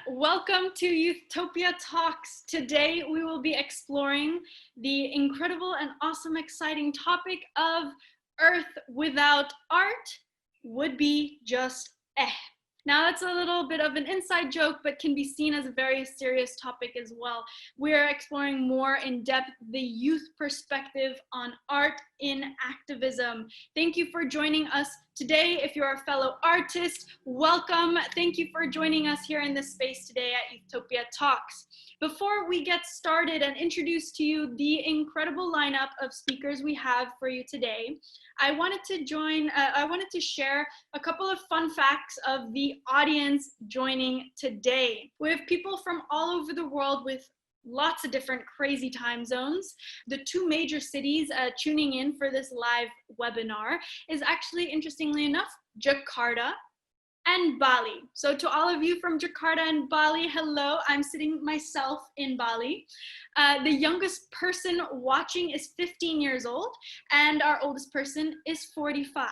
welcome to YOUTHTOPIA Talks. Today we will be exploring the incredible and awesome, exciting topic of Earth without art would be just eh. Now that's a little bit of an inside joke, but can be seen as a very serious topic as well. We're exploring more in depth the youth perspective on art in activism. Thank you for joining us today. If you're a fellow artist, welcome. Thank you for joining us here in this space today at YOUTHTOPIA Talks. Before we get started and introduce to you the incredible lineup of speakers we have for you today, I wanted to share a couple of fun facts of the audience joining today. We have people from all over the world with lots of different crazy time zones. The two major cities tuning in for this live webinar is actually, interestingly enough, Jakarta and Bali. So to all of you from Jakarta and Bali, hello, I'm sitting myself in Bali. The youngest person watching is 15 years old and our oldest person is 45.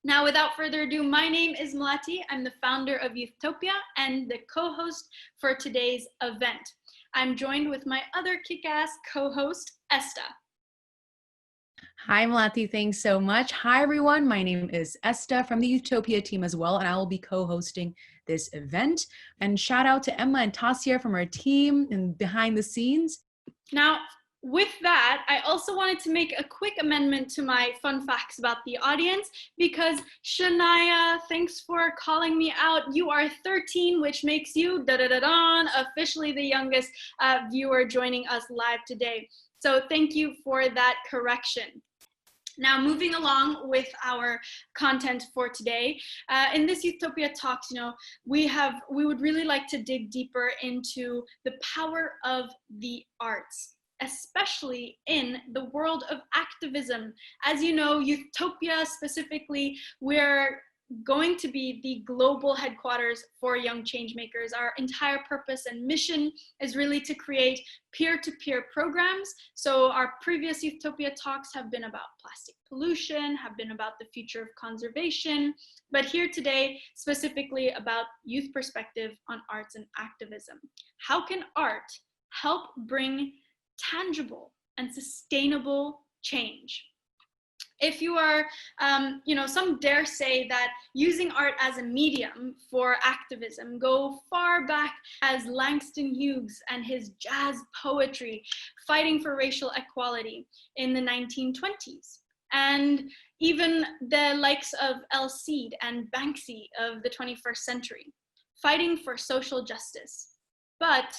Now, without further ado, my name is Melati. I'm the founder of YOUTHTOPIA and the co-host for today's event. I'm joined with my other kick-ass co-host, Esta. Hi, Melati. Thanks so much. Hi, everyone. My name is Esta from the YOUTHTOPIA team as well, and I will be co-hosting this event. And shout out to Emma and Tasia from our team and behind the scenes. Now, with that, I also wanted to make a quick amendment to my fun facts about the audience because Shania, thanks for calling me out. You are 13, which makes you officially the youngest viewer joining us live today. So thank you for that correction. Now, moving along with our content for today, in this YOUTHTOPIA Talks, we would really like to dig deeper into the power of the arts, especially in the world of activism. As you know, YOUTHTOPIA specifically, we're going to be the global headquarters for young changemakers. Our entire purpose and mission is really to create peer-to-peer programs. So our previous YOUTHTOPIA talks have been about plastic pollution, have been about the future of conservation, but here today, specifically about youth perspective on arts and activism. How can art help bring tangible and sustainable change? If you are, some dare say that using art as a medium for activism go far back as Langston Hughes and his jazz poetry fighting for racial equality in the 1920s. And even the likes of El Cid and Banksy of the 21st century, fighting for social justice. But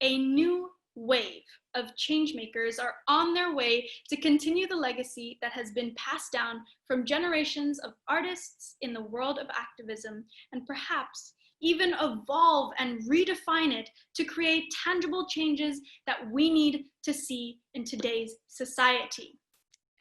a new wave of changemakers are on their way to continue the legacy that has been passed down from generations of artists in the world of activism, and perhaps even evolve and redefine it to create tangible changes that we need to see in today's society.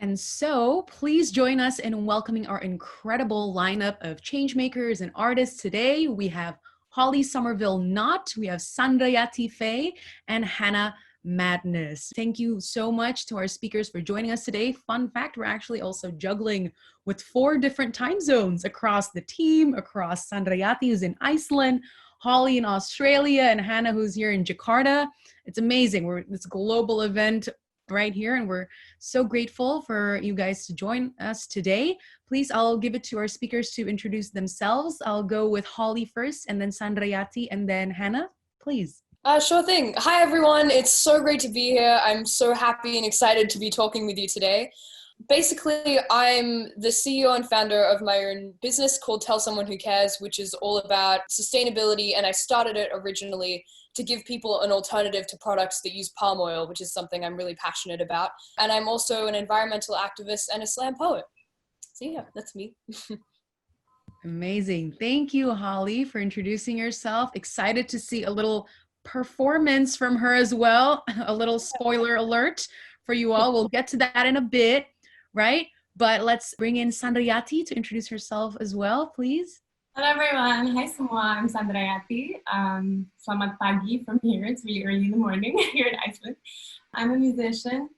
And so please join us in welcoming our incredible lineup of changemakers and artists today. We have Holley Somerville Knott, we have Sandrayati Fay, and Hana Madness. Thank you so much to our speakers for joining us today. Fun fact, we're actually also juggling with 4 different time zones across the team, across Sandrayati, who's in Iceland, Holley in Australia, and Hana, who's here in Jakarta. It's amazing. We're this global event right here, and we're so grateful for you guys to join us today. Please, I'll give it to our speakers to introduce themselves. I'll go with Holley first, and then Sandrayati, and then Hana, please. Sure thing. Hi, everyone. It's so great to be here. I'm so happy and excited to be talking with you today. Basically, I'm the CEO and founder of my own business called Tell Someone Who Cares, which is all about sustainability. And I started it originally to give people an alternative to products that use palm oil, which is something I'm really passionate about. And I'm also an environmental activist and a slam poet. So yeah, that's me. Amazing. Thank you, Holley, for introducing yourself. Excited to see a little performance from her as well. A little spoiler alert for you all. We'll get to that in a bit, right? But let's bring in Sandrayati to introduce herself as well, please. Hello everyone. Hi semua. I'm Sandrayati. Selamat pagi from here. It's really early in the morning here in Iceland. I'm a musician,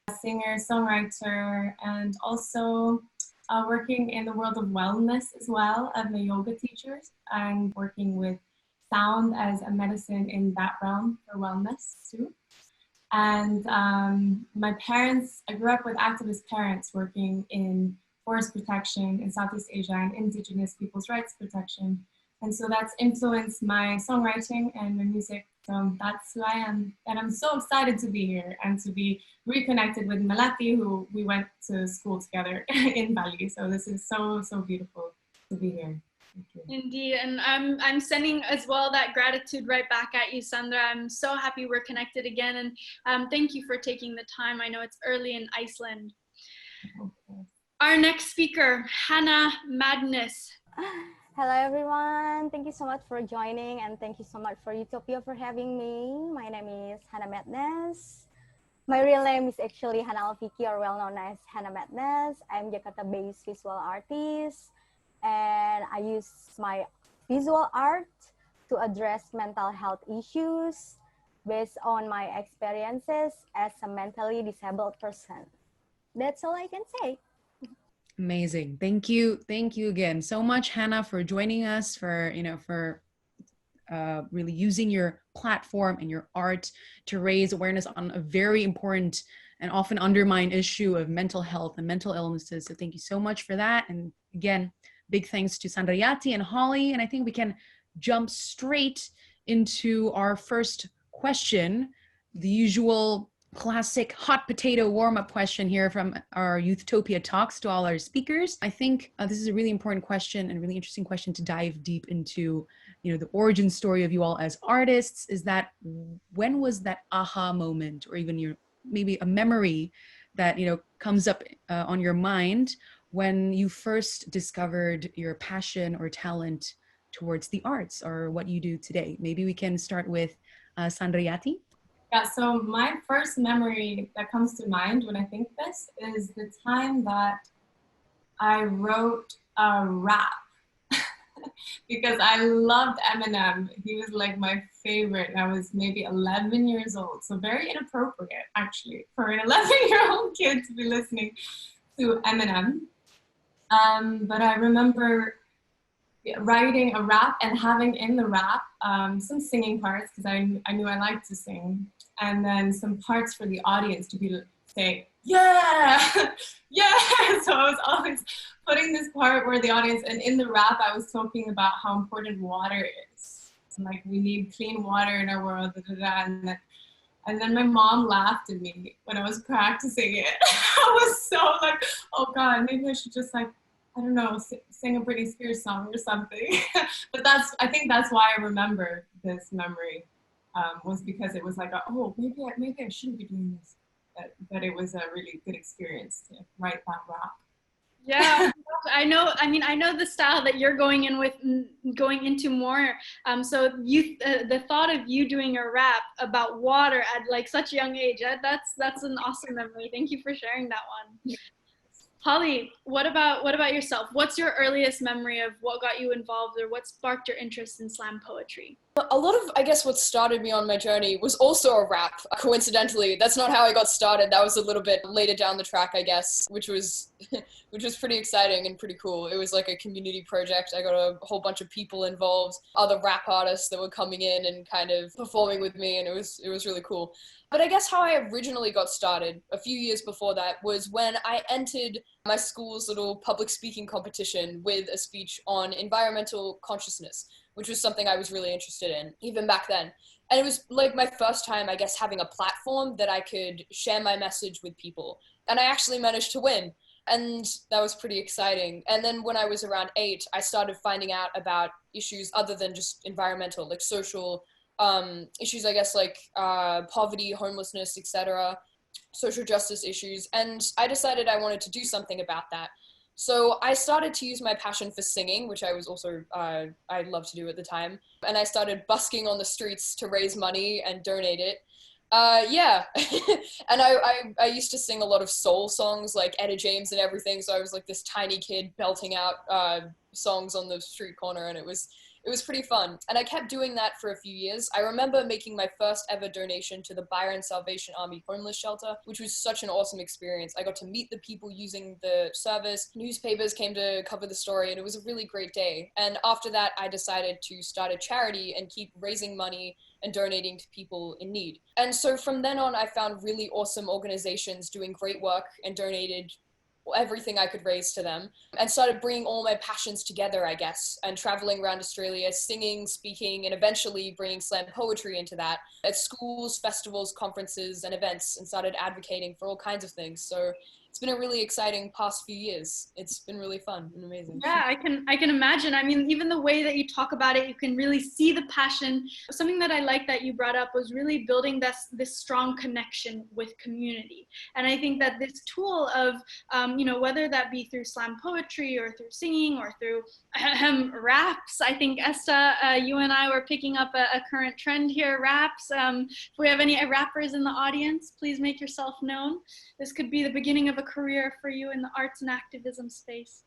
a singer, songwriter, and also working in the world of wellness as well. I'm a yoga teacher. I'm working with sound as a medicine in that realm for wellness too. And my parents, I grew up with activist parents working in forest protection in Southeast Asia and indigenous people's rights protection. And so that's influenced my songwriting and my music. So that's who I am. And I'm so excited to be here and to be reconnected with Melati, who we went to school together in Bali. So this is so, so beautiful to be here. Thank you. Indeed, and I'm sending as well that gratitude right back at you, Sandra. I'm so happy we're connected again, and thank you for taking the time. I know it's early in Iceland. Okay. Our next speaker, Hana Madness. Hello everyone, thank you so much for joining and thank you so much for Utopia for having me. My name is Hana Madness. My real name is actually Hana Alfiki, or well known as Hana Madness. I'm Jakarta-based visual artist and I use my visual art to address mental health issues based on my experiences as a mentally disabled person. That's all I can say. Amazing. Thank you. Thank you again so much, Hannah, for joining us, for really using your platform and your art to raise awareness on a very important and often undermined issue of mental health and mental illnesses. So thank you so much for that. And again, big thanks to Sandrayati and Holley. And I think we can jump straight into our first question, the usual classic hot potato warm-up question here from our YOUTHTOPIA Talks to all our speakers. I think this is a really important question and really interesting question to dive deep into, the origin story of you all as artists. Is that when was that aha moment, or even maybe a memory that comes up on your mind when you first discovered your passion or talent towards the arts, or what you do today? Maybe we can start with Sandrayati. Yeah, so my first memory that comes to mind when I think this is the time that I wrote a rap because I loved Eminem. He was like my favorite. I was maybe 11 years old, so very inappropriate actually for an 11-year-old kid to be listening to Eminem. But I remember writing a rap and having in the rap some singing parts because I knew I liked to sing, and then some parts for the audience to say, yeah, yeah. So I was always putting this part where the audience, and in the rap I was talking about how important water is. Like, we need clean water in our world, and then my mom laughed at me when I was practicing it. I was so like, oh God, maybe I should just I don't know, sing a Britney Spears song or something. But I think that's why I remember this memory, was because it was like, oh, maybe I shouldn't be doing this. But it was a really good experience to write that rap. Yeah, I know the style that you're going into more. So the thought of you doing a rap about water at like such a young age, that's an awesome memory. Thank you for sharing that one. Holley, what about yourself? What's your earliest memory of what got you involved, or what sparked your interest in slam poetry? A lot of, I guess, what started me on my journey was also a rap. Coincidentally, that's not how I got started. That was a little bit later down the track, I guess, which was pretty exciting and pretty cool. It was like a community project. I got a whole bunch of people involved, other rap artists that were coming in and kind of performing with me, and it was really cool. But I guess how I originally got started a few years before that was when I entered my school's little public speaking competition with a speech on environmental consciousness, which was something I was really interested in, even back then. And it was like my first time, I guess, having a platform that I could share my message with people. And I actually managed to win. And that was pretty exciting. And then when I was around 8, I started finding out about issues other than just environmental, like social issues, I guess, like poverty, homelessness, etc., social justice issues. And I decided I wanted to do something about that. So I started to use my passion for singing, which I was also, I'd love to do at the time. And I started busking on the streets to raise money and donate it. Yeah. And I used to sing a lot of soul songs, like Etta James and everything. So I was like this tiny kid belting out songs on the street corner, and it was It was pretty fun. And I kept doing that for a few years. I remember making my first ever donation to the Byron Salvation Army homeless shelter, which was such an awesome experience. I got to meet the people using the service. Newspapers came to cover the story, and it was a really great day. And after that, I decided to start a charity and keep raising money and donating to people in need. And so from then on, I found really awesome organizations doing great work and donated everything I could raise to them, and started bringing all my passions together, I guess, and traveling around Australia, singing, speaking, and eventually bringing slam poetry into that at schools, festivals, conferences, and events, and started advocating for all kinds of things. So it's been a really exciting past few years. It's been really fun and amazing. Yeah, I can imagine. I mean, even the way that you talk about it, you can really see the passion. Something that I like that you brought up was really building this strong connection with community. And I think that this tool of, whether that be through slam poetry or through singing or through raps, I think, Esta, you and I were picking up a current trend here, raps. If we have any rappers in the audience, please make yourself known. This could be the beginning of a career for you in the arts and activism space.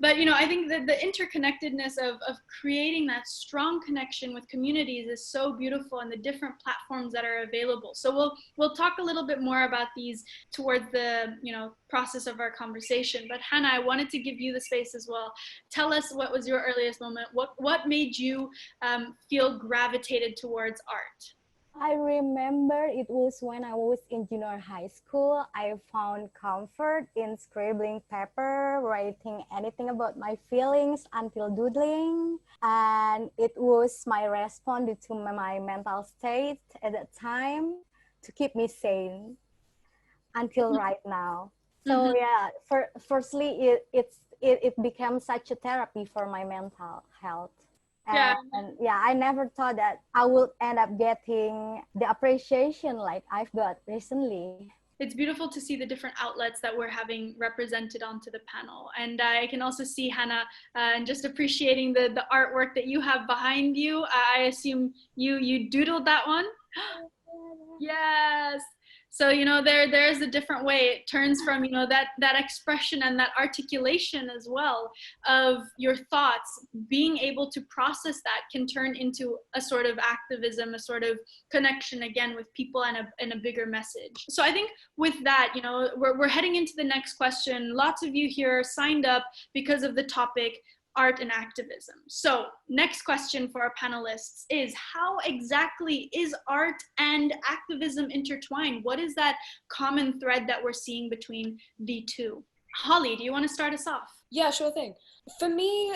But I think that the interconnectedness of creating that strong connection with communities is so beautiful, and the different platforms that are available. So we'll talk a little bit more about these towards the process of our conversation. But Hana, I wanted to give you the space as well. Tell us, what was your earliest moment? What made you feel gravitated towards art? I remember it was when I was in junior high school. I found comfort in scribbling paper, writing anything about my feelings until doodling. And it was my response to my mental state at that time to keep me sane until right now. So yeah, firstly, it became such a therapy for my mental health. And I never thought that I would end up getting the appreciation like I've got recently. It's beautiful to see the different outlets that we're having represented onto the panel. And I can also see, Hana, and just appreciating the artwork that you have behind you. I assume you doodled that one? Yes. So, there's a different way. It turns from, that expression and that articulation as well of your thoughts. Being able to process that can turn into a sort of activism, a sort of connection again with people and a bigger message. So I think with that, we're heading into the next question. Lots of you here signed up because of the topic, art and activism. So next question for our panelists is, how exactly is art and activism intertwined? What is that common thread that we're seeing between the two? Holley, do you want to start us off? Yeah, sure thing. For me,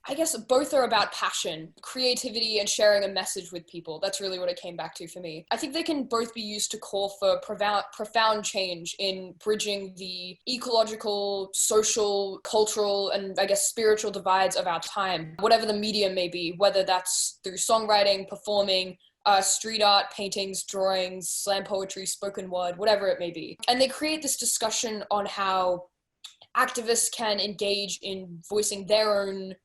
I guess both are about passion, creativity, and sharing a message with people. That's really what it came back to for me. I think they can both be used to call for profound change in bridging the ecological, social, cultural, and I guess spiritual divides of our time, whatever the medium may be, whether that's through songwriting, performing, street art, paintings, drawings, slam poetry, spoken word, whatever it may be. And they create this discussion on how activists can engage in voicing their own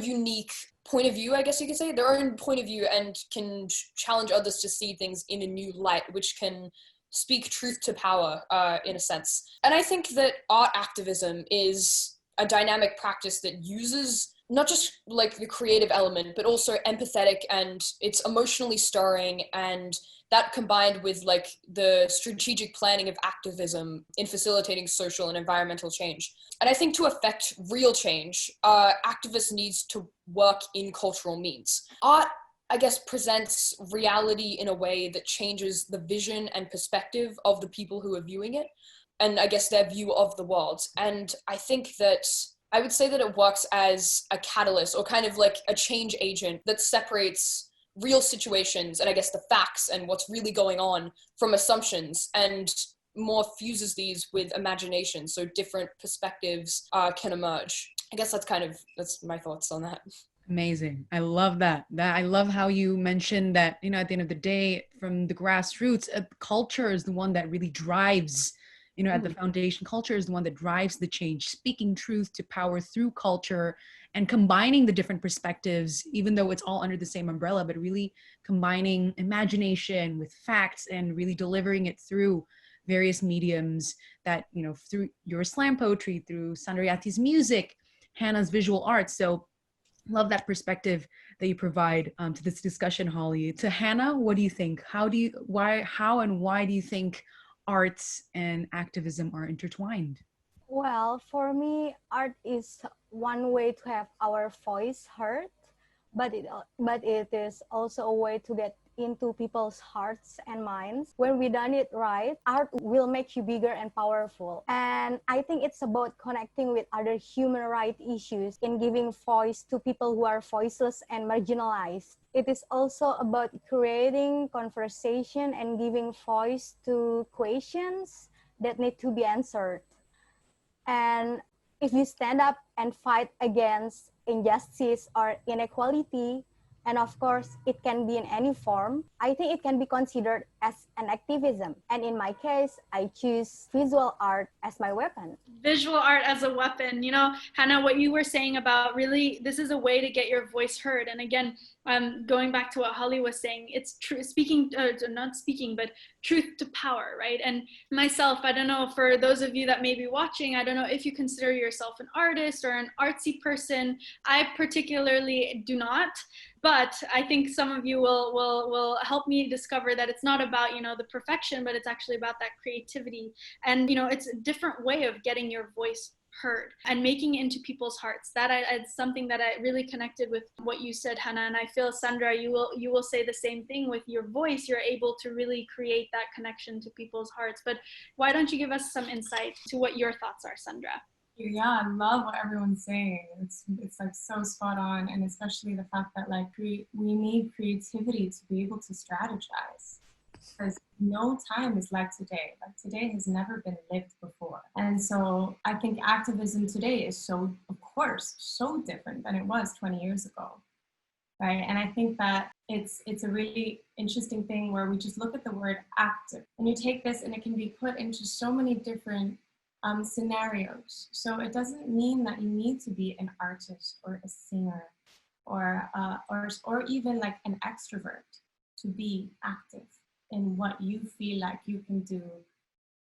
unique point of view, I guess you could say, their own point of view, and can challenge others to see things in a new light, which can speak truth to power, in a sense. And I think that art activism is a dynamic practice that uses not just like the creative element, but also empathetic, and it's emotionally stirring, and that combined with like the strategic planning of activism in facilitating social and environmental change. And I think to affect real change, activists needs to work in cultural means. Art, I guess, presents reality in a way that changes the vision and perspective of the people who are viewing it, and I guess their view of the world. And I think that I would say that it works as a catalyst, or kind of like a change agent that separates real situations and I guess the facts and what's really going on from assumptions, and more fuses these with imagination, so different perspectives can emerge. I guess that's my thoughts on that. Amazing. I love that. I love how you mentioned that, at the end of the day, from the grassroots, culture is the one that really drives, at the foundation. Culture is the one that drives the change, speaking truth to power through culture and combining the different perspectives, even though it's all under the same umbrella, but really combining imagination with facts and really delivering it through various mediums that, through your slam poetry, through Sandrayati's music, Hana's visual art. So Love that perspective that you provide to this discussion, Holley. To Hana, what do you think? How and why do you think arts and activism are intertwined? Well, for me, art is one way to have our voice heard, but it is also a way to get into people's hearts and minds. When we done it right, art will make you bigger and powerful. And I think it's about connecting with other human rights issues in giving voice to people who are voiceless and marginalized. It is also about creating conversation and giving voice to questions that need to be answered. And if you stand up and fight against injustice or inequality, and of course, it can be in any form, I think it can be considered as an activism. And in my case, I choose visual art as my weapon. Visual art as a weapon. You know, Hana, what you were saying about really, this is a way to get your voice heard. And again, going back to what Holley was saying, it's true, not speaking, but truth to power, right? And myself, I don't know, for those of you that may be watching, I don't know if you consider yourself an artist or an artsy person. I particularly do not. But I think some of you will help me discover that it's not about, you know, the perfection, but it's actually about that creativity. And, you know, it's a different way of getting your voice heard and making it into people's hearts. It's something that I really connected with what you said, Hana. And I feel, Sandra, you will say the same thing. With your voice, you're able to really create that connection to people's hearts. But why don't you give us some insight to what your thoughts are, Sandra? Yeah, I love what everyone's saying. It's like so spot on, and especially the fact that like we need creativity to be able to strategize, because no time is like today. Like today has never been lived before, and so I think activism today is so, of course, so different than it was 20 years ago, right? And I think that it's a really interesting thing where we just look at the word active, and you take this and it can be put into so many different scenarios. So it doesn't mean that you need to be an artist or a singer or even like an extrovert to be active in what you feel like you can do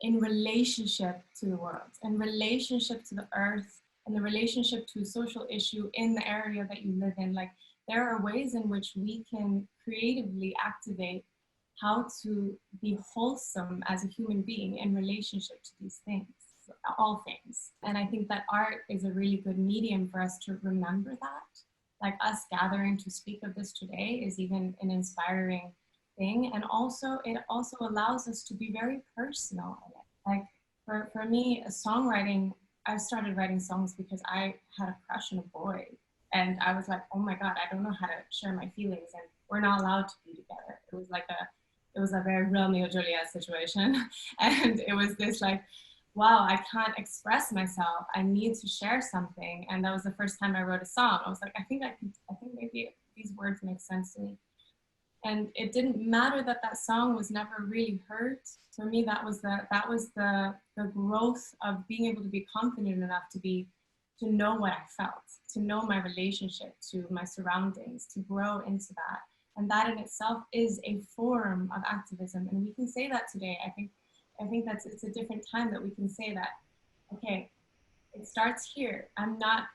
in relationship to the world, in relationship to the earth, in the relationship to a social issue in the area that you live in. Like there are ways in which we can creatively activate how to be wholesome as a human being in relationship to these things. All things. And I think that art is a really good medium for us to remember that. Like us gathering to speak of this today is even an inspiring thing. And also, it also allows us to be very personal in it. Like for me, songwriting, I started writing songs because I had a crush on a boy. And I was like, oh my God, I don't know how to share my feelings. And we're not allowed to be together. It was a very Romeo and Juliet situation. And it was this like, wow, I can't express myself. I need to share something. And that was the first time I wrote a song. I was like, I think maybe these words make sense to me. And it didn't matter that that song was never really heard. For me, that was the growth of being able to be confident enough to know what I felt, to know my relationship to my surroundings, to grow into that. And that in itself is a form of activism. And we can say that today. I think it's a different time that we can say that, okay, it starts here. I'm not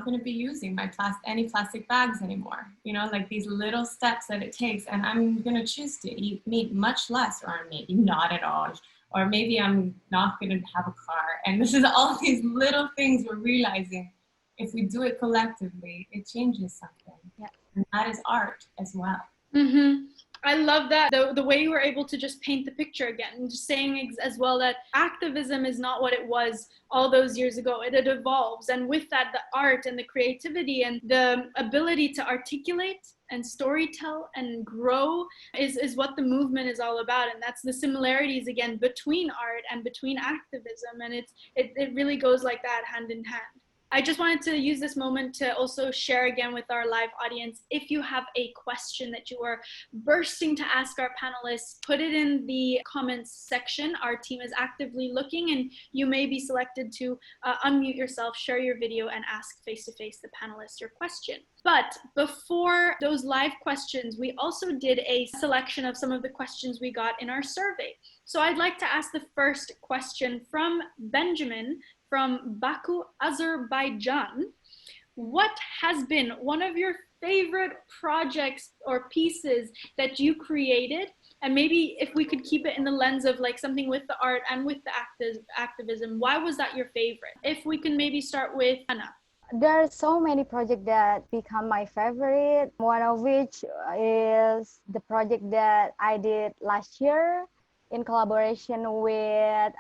going to be using any plastic bags anymore. You know, like these little steps that it takes, and I'm going to choose to eat meat much less, or maybe not at all, or maybe I'm not going to have a car. And this is all these little things we're realizing. If we do it collectively, it changes something. Yeah. And that is art as well. Mm-hmm. I love that, the way you were able to just paint the picture again, and just saying as well that activism is not what it was all those years ago. It evolves, and with that, the art and the creativity and the ability to articulate and storytell and grow is what the movement is all about. And that's the similarities again between art and between activism, and it really goes like that, hand in hand. I just wanted to use this moment to also share again with our live audience. If you have a question that you are bursting to ask our panelists, put it in the comments section. Our team is actively looking, and you may be selected to unmute yourself, share your video, and ask face-to-face the panelists your question. But before those live questions, we also did a selection of some of the questions we got in our survey. So I'd like to ask the first question from Benjamin from Baku, Azerbaijan, what has been one of your favorite projects or pieces that you created? And maybe if we could keep it in the lens of like something with the art and with the activism, why was that your favorite? If we can maybe start with Hana. There are so many projects that become my favorite. One of which is the project that I did last year in collaboration with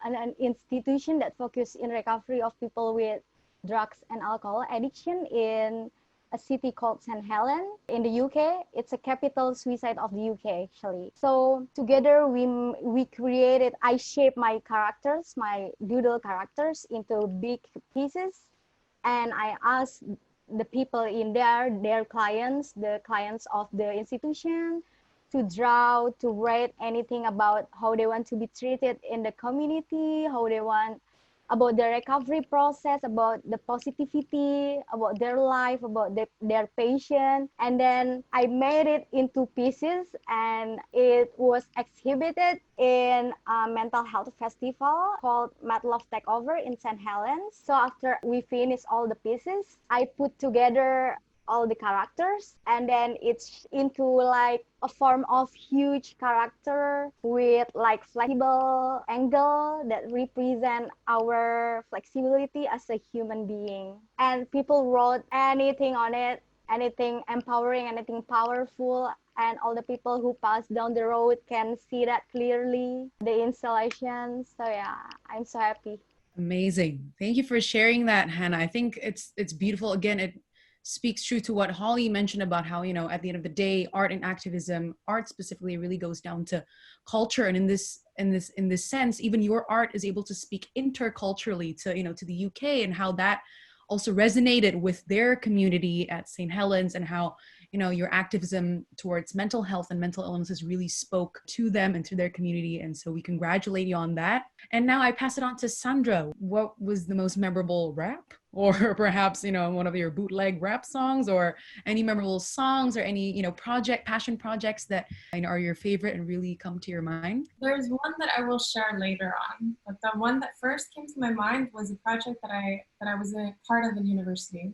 an institution that focuses in recovery of people with drugs and alcohol addiction in a city called St. Helens in the UK. It's a capital suicide of the UK, actually. So together we created, I shaped my characters, my doodle characters into big pieces. And I asked the people in there, their clients, the clients of the institution, to draw, to write anything about how they want to be treated in the community, how they want about the recovery process, about the positivity, about their life, about their patient. And then I made it into pieces and it was exhibited in a mental health festival called Mad Love Takeover in St. Helens. So after we finished all the pieces, I put together all the characters, and then it's into like a form of huge character with like flexible angle that represent our flexibility as a human being. And people wrote anything on it, anything empowering, anything powerful, and all the people who pass down the road can see that clearly, the installation. So yeah, I'm so happy. Amazing. Thank you for sharing that, Hannah. I think it's beautiful. Again, it speaks true to what Holley mentioned about how, you know, at the end of the day, art and activism, art specifically really goes down to culture. And in this sense, even your art is able to speak interculturally to, you know, to the UK, and how that also resonated with their community at St. Helens, and how, you know, your activism towards mental health and mental illnesses really spoke to them and to their community. And so we congratulate you on that. And now I pass it on to Sandra. What was the most memorable rap? Or perhaps, you know, one of your bootleg rap songs, or any memorable songs, or any, you know, passion projects that, you know, are your favorite and really come to your mind? There's one that I will share later on, but the one that first came to my mind was a project that I was a part of in university.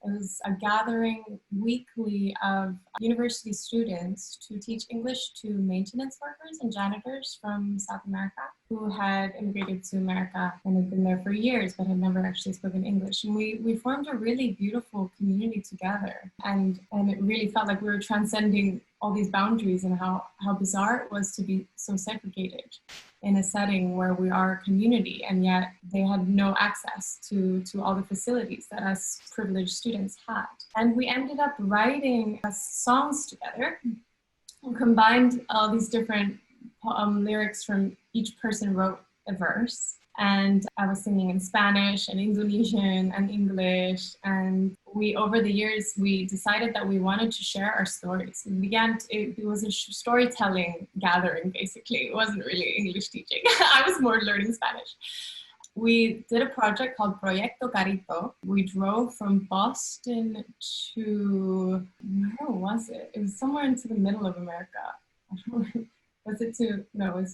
It was a gathering weekly of university students to teach English to maintenance workers and janitors from South America who had immigrated to America and had been there for years but had never actually spoken English. And we formed a really beautiful community together. And it really felt like we were transcending all these boundaries, and how bizarre it was to be so segregated in a setting where we are a community, and yet they had no access to all the facilities that us privileged students had. And we ended up writing songs together and combined all these different lyrics from each person wrote a verse. And I was singing in Spanish and Indonesian and English. And over the years, we decided that we wanted to share our stories. It was a storytelling gathering, basically. It wasn't really English teaching. I was more learning Spanish. We did a project called Proyecto Carito. We drove from Boston to, where was it? It was somewhere into the middle of America. I don't know.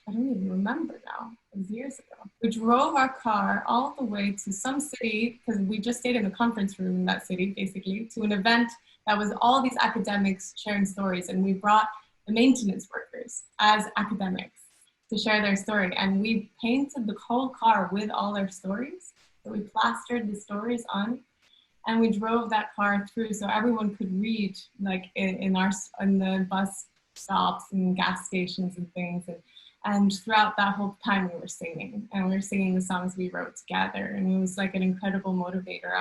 I don't even remember now. It was years ago. We drove our car all the way to some city, because we just stayed in the conference room in that city, basically, to an event that was all these academics sharing stories. And we brought the maintenance workers as academics to share their story. And we painted the whole car with all their stories. So we plastered the stories on, and we drove that car through so everyone could read, like in the bus stops and gas stations and things. And throughout that whole time we were singing the songs we wrote together. And it was like an incredible motivator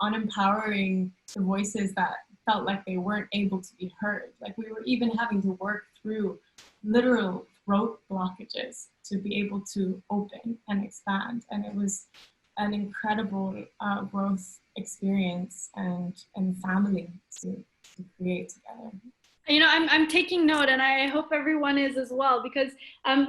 on empowering the voices that felt like they weren't able to be heard. Like we were even having to work through literal throat blockages to be able to open and expand. And it was an incredible growth experience and family to create together. You know, I'm taking note, and I hope everyone is as well, because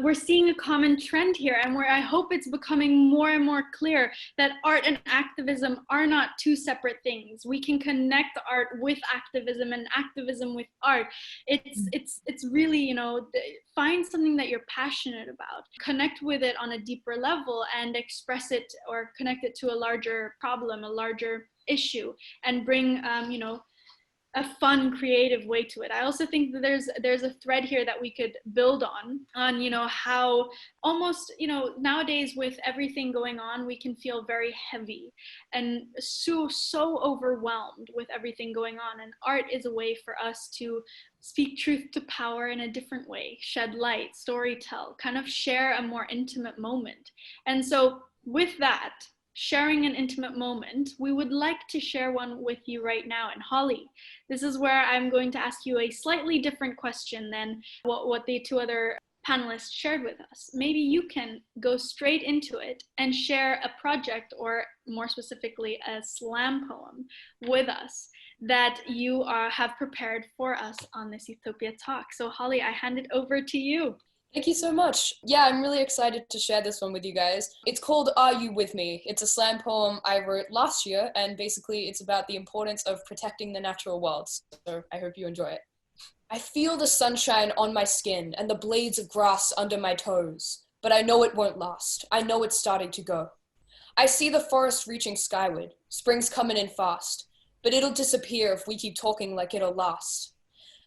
we're seeing a common trend here, and where I hope it's becoming more and more clear that art and activism are not two separate things. We can connect art with activism and activism with art. It's really, you know, find something that you're passionate about, connect with it on a deeper level, and express it or connect it to a larger problem, a larger issue, and bring, you know, a fun, creative way to it. I also think that there's a thread here that we could build on, you know, how almost, you know, nowadays with everything going on, we can feel very heavy and so overwhelmed with everything going on. And art is a way for us to speak truth to power in a different way, shed light, storytell, kind of share a more intimate moment. And so with that, sharing an intimate moment, we would like to share one with you right now. And Holley, this is where I'm going to ask you a slightly different question than what the two other panelists shared with us. Maybe you can go straight into it and share a project, or more specifically, a slam poem with us that you have prepared for us on this Youthtopia Talk. So Holley, I hand it over to you. Thank you so much. Yeah, I'm really excited to share this one with you guys. It's called Are You With Me? It's a slam poem I wrote last year, and basically it's about the importance of protecting the natural world. So I hope you enjoy it. I feel the sunshine on my skin and the blades of grass under my toes, but I know it won't last. I know it's starting to go. I see the forest reaching skyward. Spring's coming in fast, but it'll disappear if we keep talking like it'll last.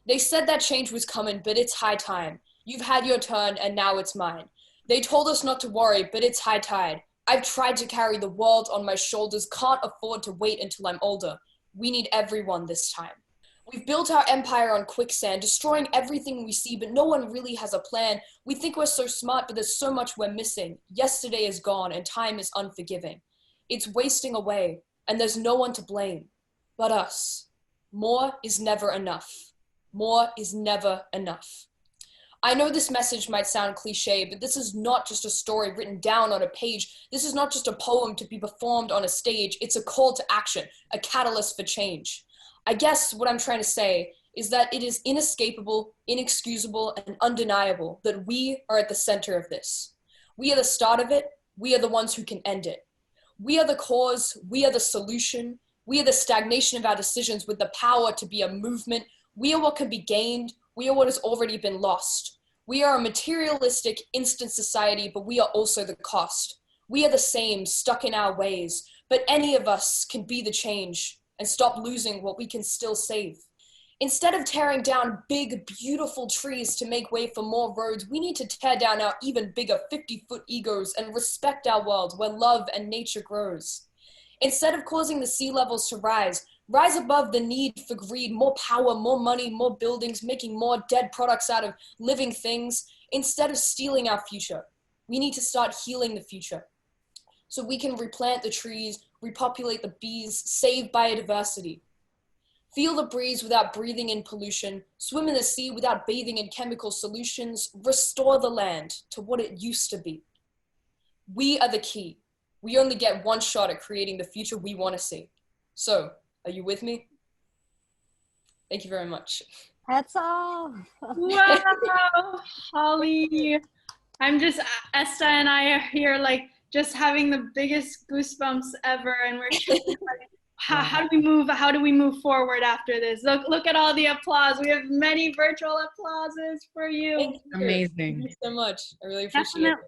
They said that change was coming, but it's high time. You've had your turn, and now it's mine. They told us not to worry, but it's high tide. I've tried to carry the world on my shoulders, can't afford to wait until I'm older. We need everyone this time. We've built our empire on quicksand, destroying everything we see, but no one really has a plan. We think we're so smart, but there's so much we're missing. Yesterday is gone, and time is unforgiving. It's wasting away, and there's no one to blame but us. More is never enough. More is never enough. I know this message might sound cliche, but this is not just a story written down on a page. This is not just a poem to be performed on a stage. It's a call to action, a catalyst for change. I guess what I'm trying to say is that it is inescapable, inexcusable, and undeniable that we are at the center of this. We are the start of it. We are the ones who can end it. We are the cause. We are the solution. We are the stagnation of our decisions with the power to be a movement. We are what can be gained. We are what has already been lost. We are a materialistic, instant society, but we are also the cost. We are the same, stuck in our ways, but any of us can be the change and stop losing what we can still save. Instead of tearing down big, beautiful trees to make way for more roads, we need to tear down our even bigger 50-foot egos and respect our world where love and nature grows. Instead of causing the sea levels to rise above the need for greed, more power, more money, more buildings, making more dead products out of living things. Instead of stealing our future, we need to start healing the future so we can replant the trees, repopulate the bees, save biodiversity. Feel the breeze without breathing in pollution, swim in the sea without bathing in chemical solutions, restore the land to what it used to be. We are the key. We only get one shot at creating the future we want to see. So, are you with me? Thank you very much. Hats off. Wow, Holley. I'm just, Esta and I are here like just having the biggest goosebumps ever, and we're just like, how do we move forward after this? Look at all the applause. We have many virtual applauses for you. Thank you. Amazing. Thank you so much. I really appreciate it.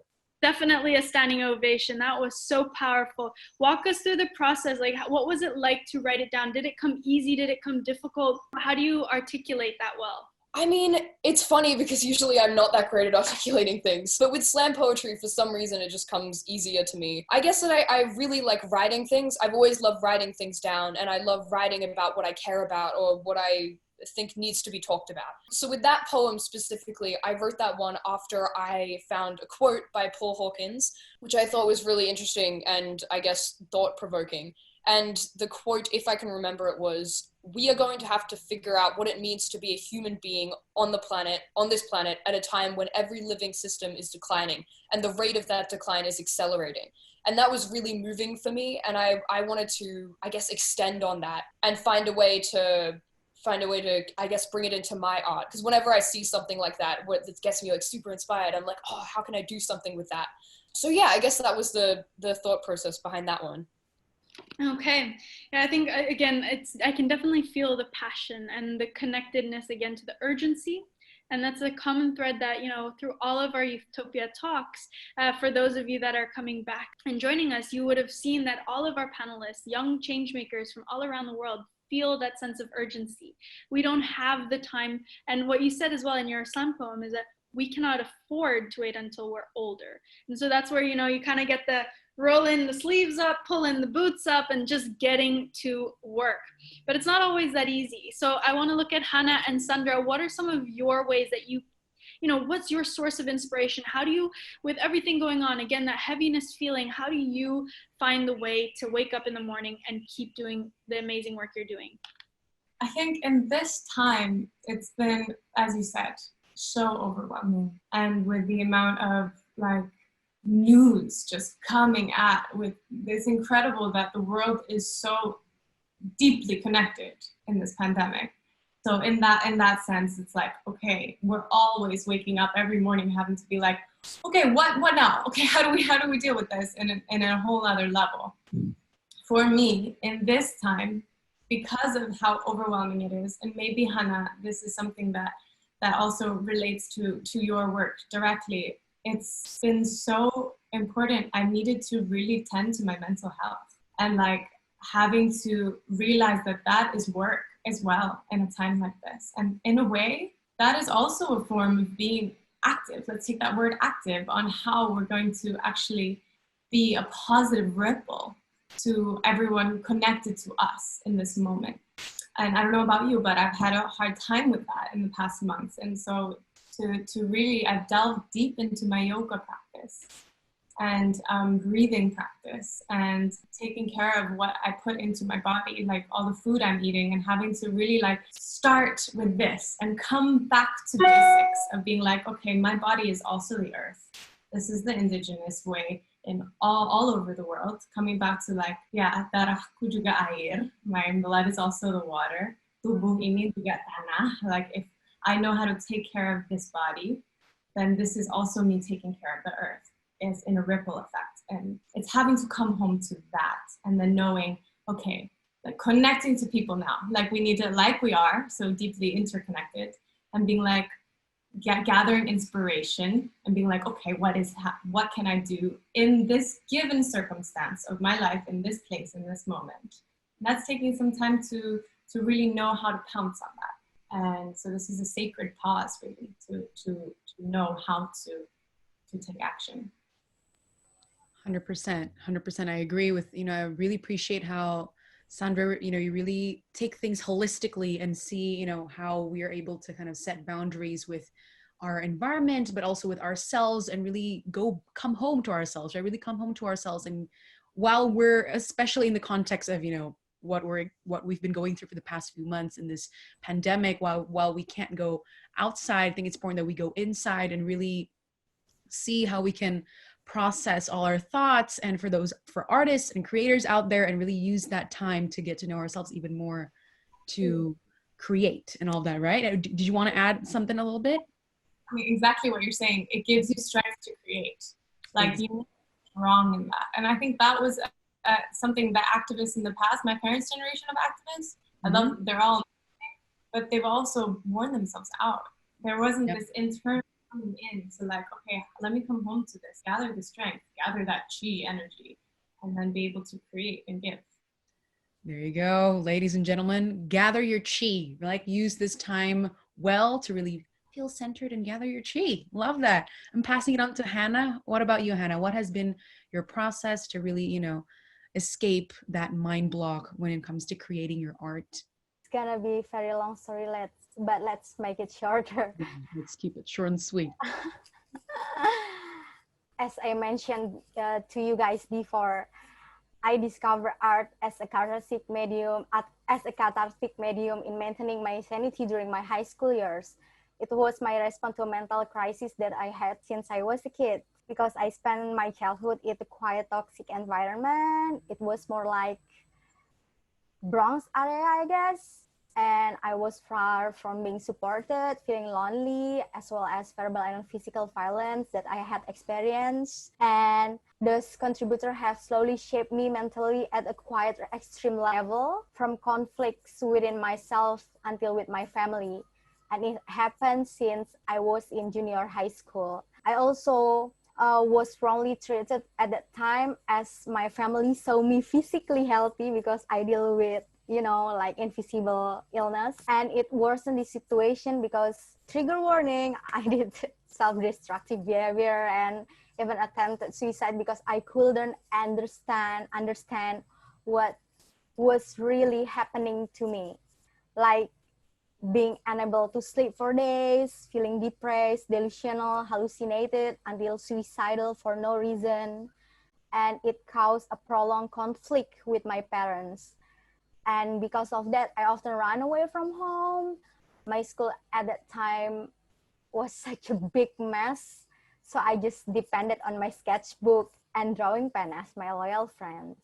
Definitely a standing ovation. That was so powerful. Walk us through the process. Like, what was it like to write it down? Did it come easy? Did it come difficult? How do you articulate that well? I mean, it's funny because usually I'm not that great at articulating things, but with slam poetry, for some reason, it just comes easier to me. I guess that I really like writing things. I've always loved writing things down, and I love writing about what I care about or what I think needs to be talked about. So with that poem specifically, I wrote that one after I found a quote by Paul Hawkins, which I thought was really interesting and I guess thought-provoking. And the quote, if I can remember it, was, "We are going to have to figure out what it means to be a human being on this planet at a time when every living system is declining and the rate of that decline is accelerating." And that was really moving for me. And I wanted to, I guess, extend on that and find a way to find a way to, I guess, bring it into my art. Because whenever I see something like that, what gets me like super inspired, I'm like, oh, how can I do something with that? So yeah, I guess that was the thought process behind that one. Okay. Yeah, I think again, I can definitely feel the passion and the connectedness again to the urgency. And that's a common thread that, through all of our Youthtopia talks, for those of you that are coming back and joining us, you would have seen that all of our panelists, young change makers from all around the world, feel that sense of urgency. We don't have the time. And what you said as well in your sun poem is that we cannot afford to wait until we're older. And so that's where, you kind of get the rolling the sleeves up, pulling the boots up, and just getting to work. But it's not always that easy. So I want to look at Hana and Sandra. What are some of your ways that what's your source of inspiration? How do you, with everything going on, again, that heaviness feeling, how do you find the way to wake up in the morning and keep doing the amazing work you're doing? I think in this time, it's been, as you said, so overwhelming. And with the amount of news just coming with it's incredible that the world is so deeply connected in this pandemic. So in that sense, it's like, okay, we're always waking up every morning having to be like, okay, what now? Okay, how do we deal with this in a whole other level? For me, in this time, because of how overwhelming it is, and maybe Hana, this is something that also relates to your work directly. It's been so important. I needed to really tend to my mental health, and having to realize that is work as well in a time like this. And in a way, that is also a form of being active. Let's take that word active on how we're going to actually be a positive ripple to everyone connected to us in this moment. And I don't know about you, but I've had a hard time with that in the past months. And so to really, I've delved deep into my yoga practice and breathing practice and taking care of what I put into my body, like all the food I'm eating, and having to really start with this and come back to basics of being okay, my body is also the earth. This is the indigenous way in all over the world. Coming back to darahku juga air, my blood is also the water. Tubuh ini juga tanah. If I know how to take care of this body, then this is also me taking care of the earth. Is in a ripple effect. And it's having to come home to that and then knowing, okay, connecting to people now. We need to, we are so deeply interconnected, and being gathering inspiration and being okay, what can I do in this given circumstance of my life, in this place, in this moment? And that's taking some time to really know how to pounce on that. And so this is a sacred pause really to know how to take action. 100%. I agree with, I really appreciate how Sandra, you really take things holistically and see, how we are able to kind of set boundaries with our environment, but also with ourselves, and really come home to ourselves, right? Really come home to ourselves. And while we're, especially in the context of, what we've been going through for the past few months in this pandemic, while we can't go outside, I think it's important that we go inside and really see how we can process all our thoughts, and for artists and creators out there, and really use that time to get to know ourselves even more, to create and all that, right? Did you want to add something a little bit? I mean, exactly what you're saying. It gives you strength to create. You wrong in that. And I think that was something that activists in the past, my parents' generation of activists, I love, they're all, but they've also worn themselves out. There wasn't this internal coming in to okay, let me come home to this, gather the strength, gather that chi energy, and then be able to create and give. There you go, ladies and gentlemen, gather your chi, use this time well to really feel centered and gather your chi. Love that. I'm passing it on to Hana. What about you, Hana? What has been your process to really, escape that mind block when it comes to creating your art? It's gonna be a very long story, but let's make it shorter. Let's keep it short and sweet. As I mentioned to you guys before, I discovered art as a cathartic medium in maintaining my sanity during my high school years. It was my response to a mental crisis that I had since I was a kid, because I spent my childhood in a quiet, toxic environment. It was more like Bronx area, I guess. and I was far from being supported, feeling lonely, as well as verbal and physical violence that I had experienced. And those contributors have slowly shaped me mentally at a quite extreme level, from conflicts within myself until with my family. And it happened since I was in junior high school. I also was wrongly treated at that time, as my family saw me physically healthy because I deal with, like invisible illness. And it worsened the situation because, trigger warning, I did self-destructive behavior and even attempted suicide because I couldn't understand what was really happening to me. Like being unable to sleep for days, feeling depressed, delusional, hallucinated, until suicidal for no reason. And it caused a prolonged conflict with my parents. And because of that, I often ran away from home. My school at that time was such a big mess. So I just depended on my sketchbook and drawing pen as my loyal friends.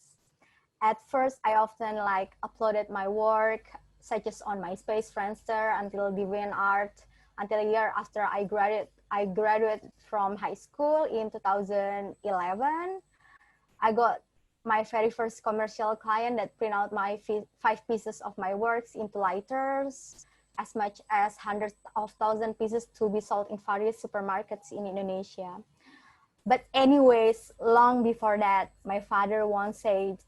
At first, I often uploaded my work, such as on MySpace, Friendster, until DeviantArt, until a year after I graduated from high school in 2011. I got my very first commercial client that print out my 5 pieces of my works into lighters, as much as hundreds of thousand pieces to be sold in various supermarkets in Indonesia. But anyways, long before that, my father once said,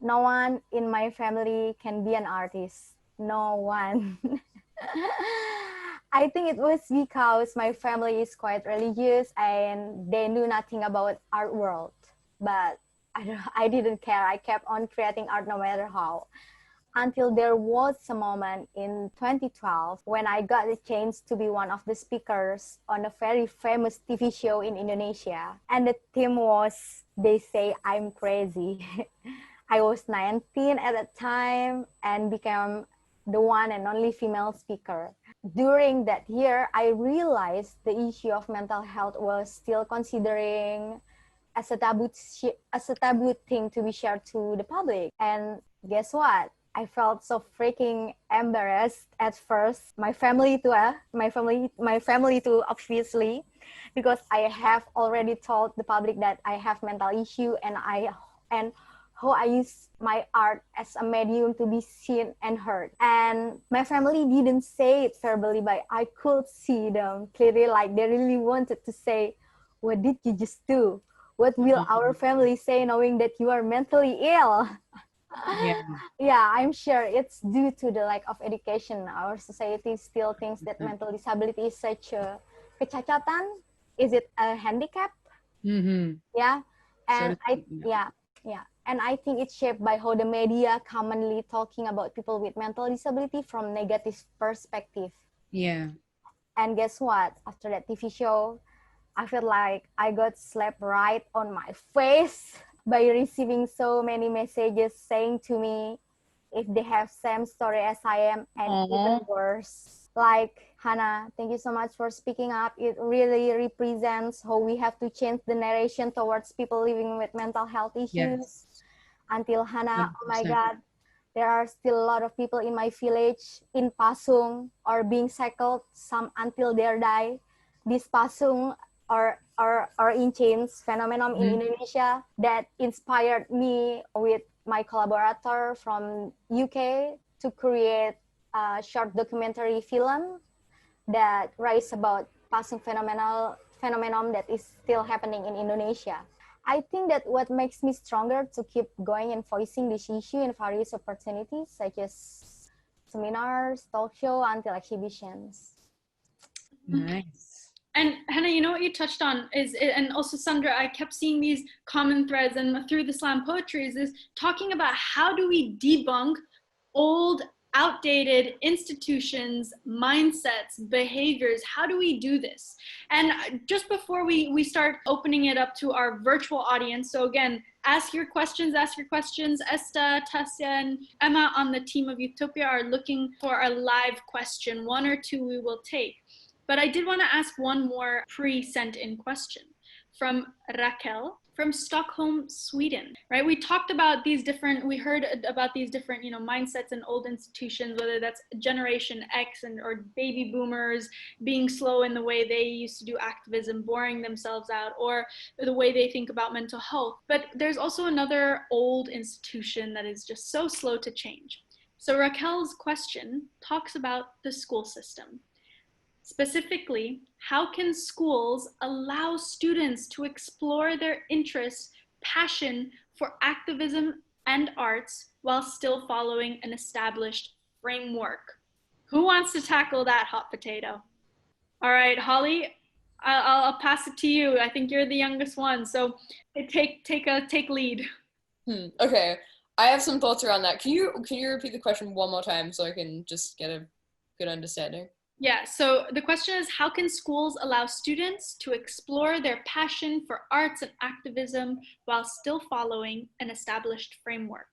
"No one in my family can be an artist. No one." I think it was because my family is quite religious and they knew nothing about art world. But I didn't care. I kept on creating art no matter how. Until there was a moment in 2012 when I got the chance to be one of the speakers on a very famous TV show in Indonesia. And the theme was, "They Say I'm Crazy." I was 19 at that time and became the one and only female speaker. During that year, I realized the issue of mental health was still considering as a taboo thing to be shared to the public. And guess what? I felt so freaking embarrassed at first. My family too, obviously, because I have already told the public that I have mental issue and how I use my art as a medium to be seen and heard. And my family didn't say it verbally, but I could see them clearly, like they really wanted to say, "What did you just do? What will our family say knowing that you are mentally ill?" Yeah. Yeah, I'm sure it's due to the lack of education. Our society still thinks that mental disability is such a kecacatan. Is it a handicap? Mm-hmm. Yeah. And Yeah. And I think it's shaped by how the media commonly talking about people with mental disability from negative perspective. Yeah. And guess what? After that TV show, I felt like I got slapped right on my face by receiving so many messages saying to me if they have same story as I am and even worse. Like, "Hana, thank you so much for speaking up. It really represents how we have to change the narration towards people living with mental health issues." Yes. Until Hana, oh my 100%. God, there are still a lot of people in my village in Pasung or being shackled, some until they die. This Pasung or in chains phenomenon in Indonesia that inspired me with my collaborator from UK to create a short documentary film that writes about Pasung phenomenon that is still happening in Indonesia. I think that what makes me stronger to keep going and voicing this issue in various opportunities, such as seminars, talk show, until exhibitions. Nice. And Hannah, you know what you touched on and also Sandra, I kept seeing these common threads and through the slam poetries is talking about how do we debunk old, outdated institutions, mindsets, behaviors. How do we do this? And just before we start opening it up to our virtual audience, so again, ask your questions. Esta, Tasya, and Emma on the team of Utopia are looking for a live question. 1 or 2 we will take. But I did want to ask one more pre-sent in question from Raquel. from Stockholm, Sweden, right? We talked about we heard about these different, mindsets in old institutions, whether that's Generation X or baby boomers being slow in the way they used to do activism, boring themselves out, or the way they think about mental health. But there's also another old institution that is just so slow to change. So Raquel's question talks about the school system. Specifically, how can schools allow students to explore their interests, passion for activism and arts while still following an established framework? Who wants to tackle that hot potato? All right, Holley, I'll pass it to you. I think you're the youngest one, so take lead. Okay, I have some thoughts around that. Can you repeat the question one more time so I can just get a good understanding? Yeah, so the question is, how can schools allow students to explore their passion for arts and activism while still following an established framework?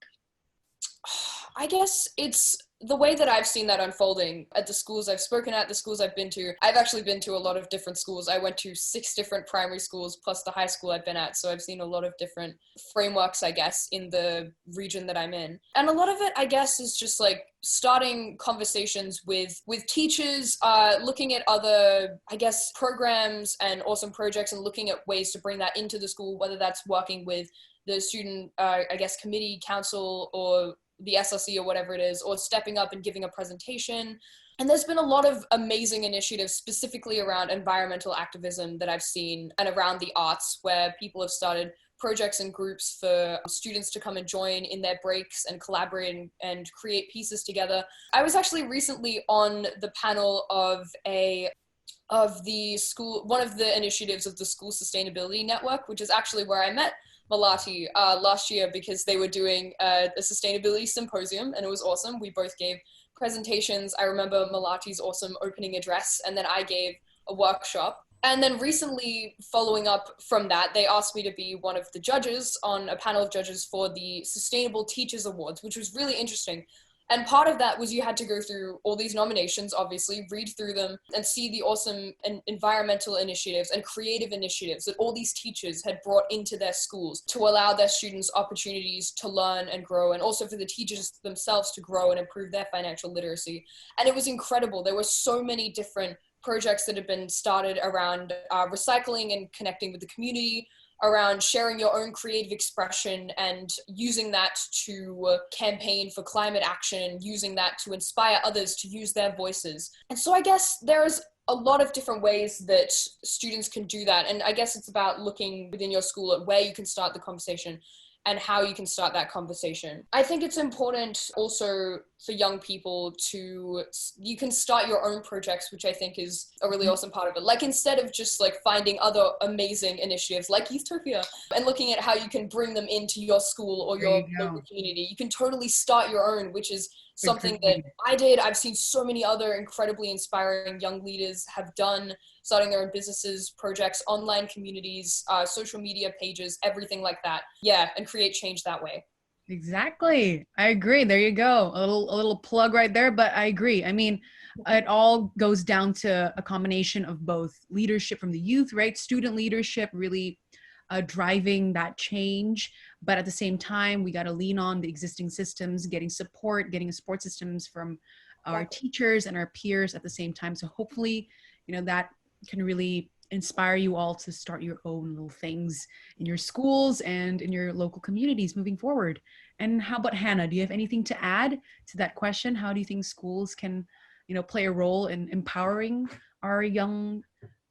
I guess it's the way that I've seen that unfolding at the schools I've spoken at, the schools I've been to. I've actually been to a lot of different schools. I went to 6 different primary schools plus the high school I've been at. So I've seen a lot of different frameworks, I guess, in the region that I'm in. And a lot of it, I guess, is just like starting conversations with teachers, looking at other, I guess, programs and awesome projects and looking at ways to bring that into the school, whether that's working with the student, I guess, committee, council, or the SLC or whatever it is, or stepping up and giving a presentation. And there's been a lot of amazing initiatives specifically around environmental activism that I've seen, and around the arts, where people have started projects and groups for students to come and join in their breaks and collaborate and create pieces together. I was actually recently on the panel of the school, one of the initiatives of the School Sustainability Network, which is actually where I met Malati last year, because they were doing a sustainability symposium, and it was awesome. We both gave presentations. I remember Malati's awesome opening address, and then I gave a workshop. And then recently, following up from that, they asked me to be one of the judges on a panel of judges for the Sustainable Teachers Awards, which was really interesting. And part of that was you had to go through all these nominations, obviously, read through them and see the awesome environmental initiatives and creative initiatives that all these teachers had brought into their schools to allow their students opportunities to learn and grow, and also for the teachers themselves to grow and improve their financial literacy. And it was incredible. There were so many different projects that had been started around recycling and connecting with the community, around sharing your own creative expression and using that to campaign for climate action, using that to inspire others to use their voices. And so I guess there's a lot of different ways that students can do that. And I guess it's about looking within your school at where you can start the conversation and how you can start that conversation. I think it's important also for young people you can start your own projects, which I think is a really awesome part of it. Like, instead of just like finding other amazing initiatives like YOUTHTOPIA and looking at how you can bring them into your school or your local community, you can totally start your own, which is something that I did. I've seen so many other incredibly inspiring young leaders have done, starting their own businesses, projects, online communities, social media pages, everything like that. Yeah, and create change that way. Exactly. I agree. There you go. A little plug right there, but I agree. I mean, it all goes down to a combination of both leadership from the youth, right? Student leadership really driving that change. But at the same time, we got to lean on the existing systems, getting support systems from our teachers and our peers at the same time. So hopefully, that can really inspire you all to start your own little things in your schools and in your local communities moving forward. And how about Hana? Do you have anything to add to that question? How do you think schools can, play a role in empowering our young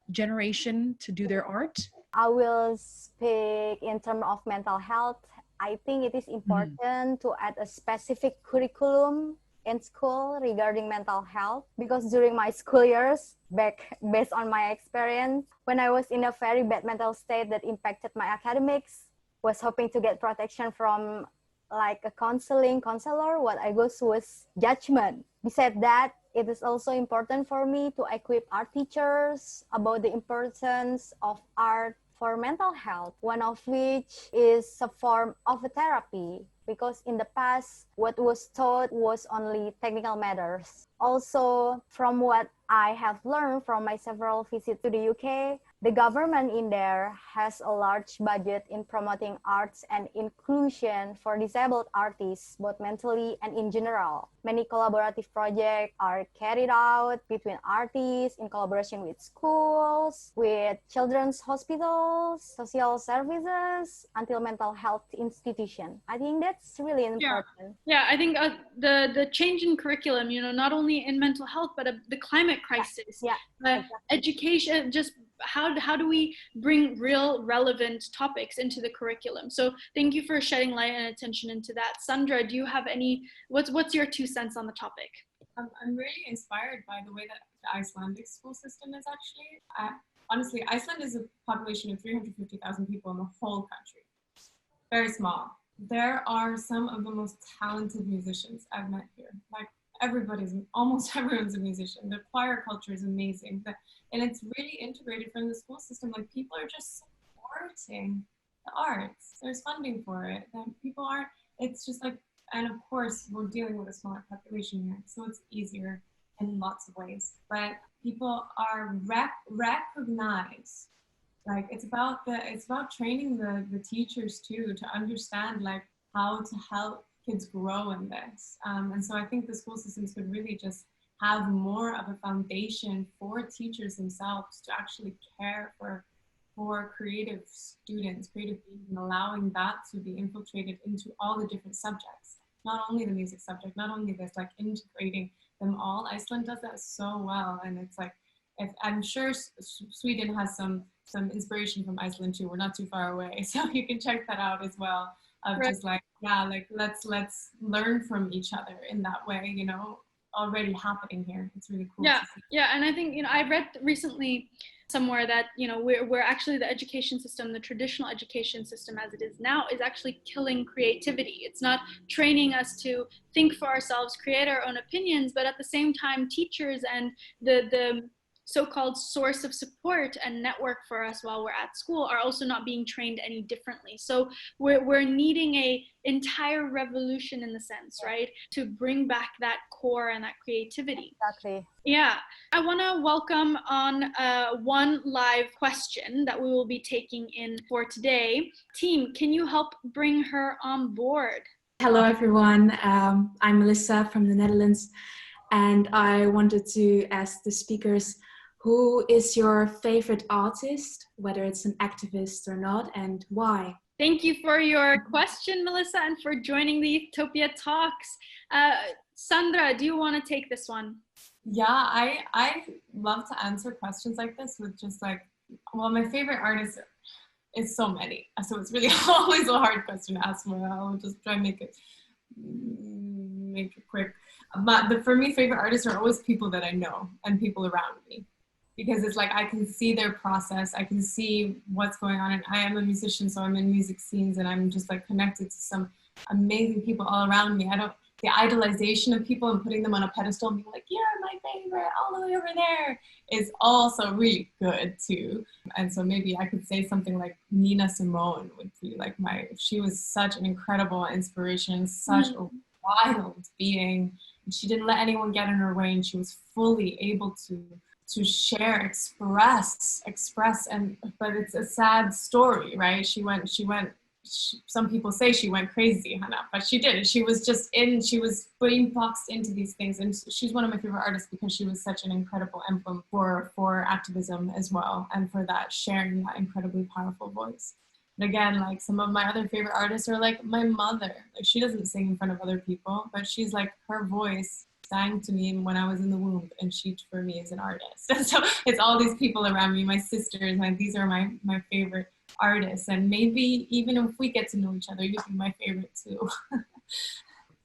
generation to do their art? I will speak in terms of mental health. I think it is important to add a specific curriculum in school regarding mental health, because during my school years, based on my experience, when I was in a very bad mental state that impacted my academics, was hoping to get protection from like a counselor, what I got was judgment. Besides that, it is also important for me to equip our teachers about the importance of art for mental health, one of which is a form of a therapy, because in the past, what was taught was only technical matters. Also, from what I have learned from my several visits to the UK, the government in there has a large budget in promoting arts and inclusion for disabled artists, both mentally and in general. Many collaborative projects are carried out between artists in collaboration with schools, with children's hospitals, social services, until mental health institutions. I think that's really important. Yeah, I think the change in curriculum, not only in mental health, but the climate crisis, exactly. Education, just how do we bring real relevant topics into the curriculum? So thank you for shedding light and attention into that. Sandra, do you have what's your 2 cents on the topic? I'm really inspired by the way that the Icelandic school system is actually. Honestly, Iceland is a population of 350,000 people in the whole country. Very small. There are some of the most talented musicians I've met here. Like almost everyone's a musician. The choir culture is amazing. And it's really integrated from the school system. Like, people are just supporting the arts. There's funding for it. And people aren't, it's just like, and of course we're dealing with a smaller population here, so it's easier in lots of ways. But people are recognized. Like, it's about training the teachers too, to understand like how to help kids grow in this. And so I think the school systems could really just have more of a foundation for teachers themselves to actually care for creative students, creative beings, and allowing that to be infiltrated into all the different subjects. Not only the music subject, not only this, like integrating them all. Iceland does that so well, and it's like, I'm sure Sweden has some inspiration from Iceland too. We're not too far away, so you can check that out as well. Of right. Just like, let's learn from each other in that way, already happening here. It's really cool. Yeah, and I think I read recently somewhere that we're actually, the education system, the traditional education system as it is now, is actually killing creativity. It's not training us to think for ourselves, create our own opinions, but at the same time, teachers and the so-called source of support and network for us while we're at school are also not being trained any differently. So we're needing a entire revolution in the sense, right, to bring back that core and that creativity. Exactly. Yeah, I want to welcome on one live question that we will be taking in for today. Team, can you help bring her on board? Hello everyone, I'm Melissa from the Netherlands, and I wanted to ask the speakers, who is your favorite artist, whether it's an activist or not, and why? Thank you for your question, Melissa, and for joining the YOUTHTOPIA Talks. Sandra, do you want to take this one? Yeah, I love to answer questions like this with just like, well, my favorite artist is so many. So it's really always a hard question to ask for. I'll just try and make it quick. But for me, favorite artists are always people that I know and people around me. Because it's like, I can see their process, I can see what's going on, and I am a musician, so I'm in music scenes, and I'm just like connected to some amazing people all around me. The idolization of people and putting them on a pedestal and being like, you're my favorite all the way over there, is also really good too. And so maybe I could say something like Nina Simone would be like she was such an incredible inspiration, such a wild being. And she didn't let anyone get in her way, and she was fully able to share, express, but it's a sad story, right? Some people say she went crazy, Hana, but she didn't. She was being boxed into these things, and she's one of my favorite artists because she was such an incredible emblem for activism as well, and for that sharing that incredibly powerful voice. And again, like, some of my other favorite artists are like my mother. Like, she doesn't sing in front of other people, but she's like, her voice sang to me when I was in the womb, and she for me is an artist. And so it's all these people around me, my sisters, these are my favorite artists, and maybe even if we get to know each other, you'll be my favorite too.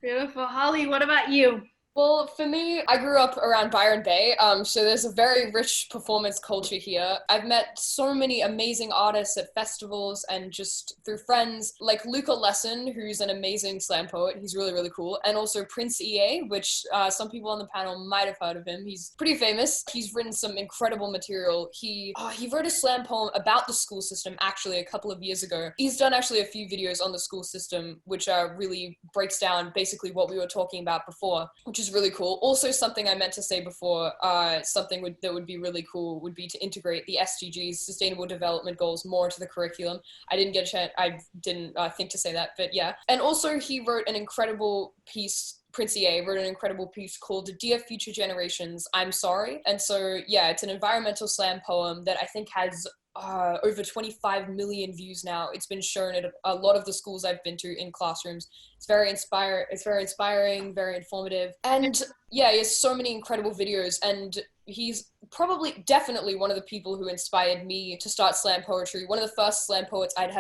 Beautiful. Holley, what about you? Well, for me, I grew up around Byron Bay, so there's a very rich performance culture here. I've met so many amazing artists at festivals and just through friends, like Luca Lesson, who's an amazing slam poet. He's really, really cool. And also Prince EA, which some people on the panel might have heard of him. He's pretty famous. He's written some incredible material. He wrote a slam poem about the school system actually a couple of years ago. He's done actually a few videos on the school system, which really breaks down basically what we were talking about before, which is is really cool. Also, something I meant to say before, that would be really cool would be to integrate the SDGs, Sustainable Development Goals, more into the curriculum. I didn't think to say that, but yeah. And also he wrote an incredible piece, Prince EA wrote an incredible piece called Dear Future Generations, I'm Sorry. And so, yeah, it's an environmental slam poem that I think has over 25 million views now. It's been shown at a lot of the schools I've been to in classrooms. It's very inspiring, very informative. And yeah, he has so many incredible videos, and he's definitely one of the people who inspired me to start slam poetry. One of the first slam poets I'd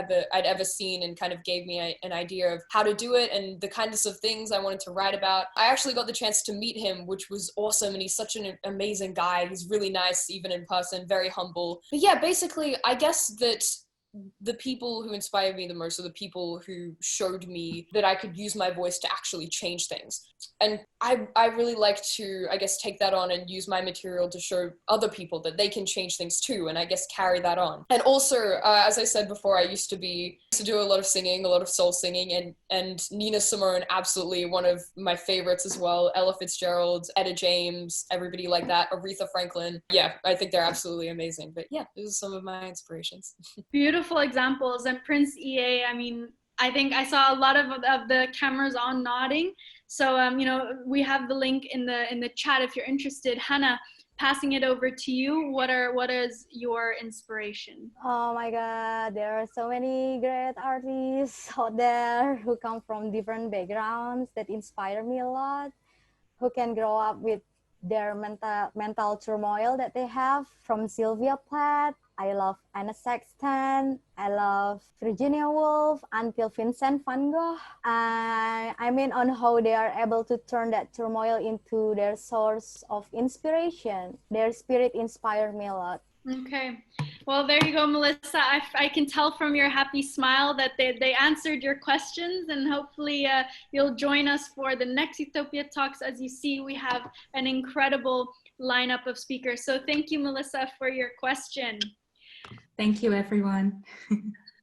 ever seen, and kind of gave me an idea of how to do it and the kinds of things I wanted to write about. I actually got the chance to meet him, which was awesome, and he's such an amazing guy. He's really nice, even in person, very humble. But yeah, basically, I guess that the people who inspired me the most are the people who showed me that I could use my voice to actually change things. And I really like to, I guess, take that on and use my material to show other people that they can change things too, and I guess carry that on. And also, as I said before, I used to do a lot of singing, a lot of soul singing, and Nina Simone, absolutely one of my favorites as well. Ella Fitzgerald, Etta James, everybody like that, Aretha Franklin. Yeah, I think they're absolutely amazing. But yeah, those are some of my inspirations. Beautiful examples. And Prince EA, I mean, I think I saw a lot of the cameras on nodding. So, we have the link in the chat if you're interested. Hana, passing it over to you. What is your inspiration? Oh my God, there are so many great artists out there who come from different backgrounds that inspire me a lot, who can grow up with their mental turmoil that they have. From Sylvia Plath, I love Anna Sexton, I love Virginia Woolf, until Vincent van Gogh. I mean, on how they are able to turn that turmoil into their source of inspiration. Their spirit inspired me a lot. Okay. Well, there you go, Melissa. I can tell from your happy smile that they answered your questions, and hopefully you'll join us for the next YOUTHTOPIA Talks. As you see, we have an incredible lineup of speakers. So thank you, Melissa, for your question. Thank you, everyone.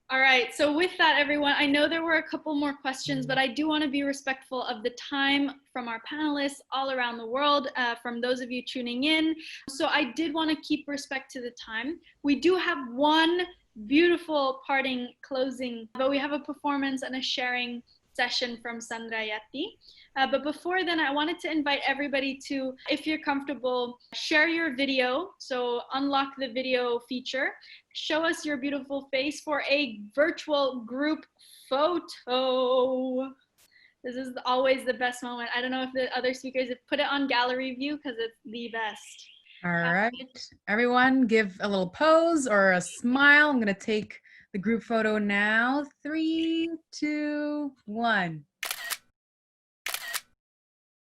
All right, so with that, everyone, I know there were a couple more questions, but I do want to be respectful of the time from our panelists all around the world, from those of you tuning in. So I did want to keep respect to the time. We do have one beautiful parting closing, but we have a performance and a sharing session from Sandrayati. But before then, I wanted to invite everybody to, if you're comfortable, share your video. So unlock the video feature. Show us your beautiful face for a virtual group photo. This is always the best moment. I don't know if the other speakers have put it on gallery view because it's the best. All right, everyone give a little pose or a smile. I'm gonna take the group photo now. 3, 2, 1.